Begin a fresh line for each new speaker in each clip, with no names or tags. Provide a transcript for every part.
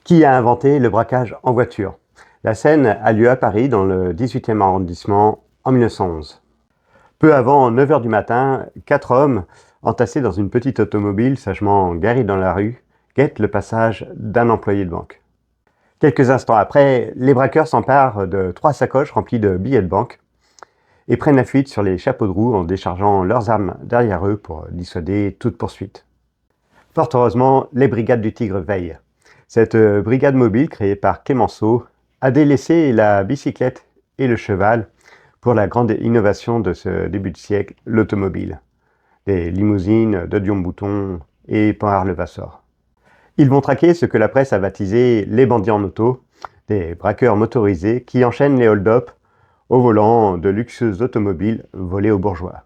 Qui a inventé le braquage en voiture? La scène a lieu à Paris, dans le 18e arrondissement, en 1911. Peu avant 9 h du matin, 4 hommes, entassés dans une petite automobile sagement garée dans la rue, guettent le passage d'un employé de banque. Quelques instants après, les braqueurs s'emparent de 3 sacoches remplies de billets de banque et prennent la fuite sur les chapeaux de roue en déchargeant leurs armes derrière eux pour dissuader toute poursuite. Fort heureusement, les brigades du Tigre veillent. Cette brigade mobile, créée par Clémenceau, a délaissé la bicyclette et le cheval pour la grande innovation de ce début de siècle, l'automobile. Des limousines de Dion-Bouton et Panhard-Levasseur. Ils vont traquer ce que la presse a baptisé les bandits en auto, des braqueurs motorisés qui enchaînent les hold-up au volant de luxueuses automobiles volées aux bourgeois.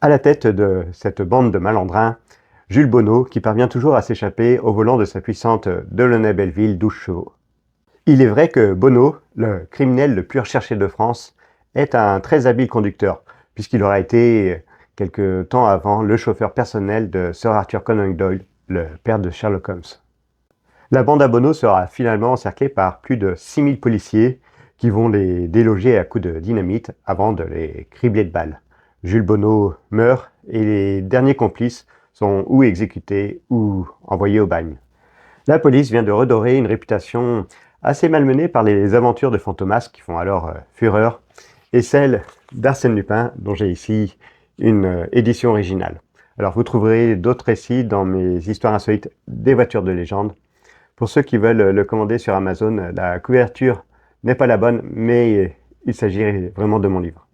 À la tête de cette bande de malandrins, Jules Bonneau, qui parvient toujours à s'échapper au volant de sa puissante Delaunay-Belleville 12 chevaux. Il est vrai que Bonneau, le criminel le plus recherché de France, est un très habile conducteur, puisqu'il aura été, quelque temps avant, le chauffeur personnel de Sir Arthur Conan Doyle, le père de Sherlock Holmes. La bande à Bonneau sera finalement encerclée par plus de 6000 policiers qui vont les déloger à coups de dynamite avant de les cribler de balles. Jules Bonneau meurt et les derniers complices sont ou exécutés ou envoyés au bagne. La police vient de redorer une réputation assez malmenée par les aventures de Fantomas qui font alors fureur, et celle d'Arsène Lupin, dont j'ai ici une édition originale. Alors vous trouverez d'autres récits dans mes histoires insolites des voitures de légende. Pour ceux qui veulent le commander sur Amazon, la couverture n'est pas la bonne, mais il s'agit vraiment de mon livre.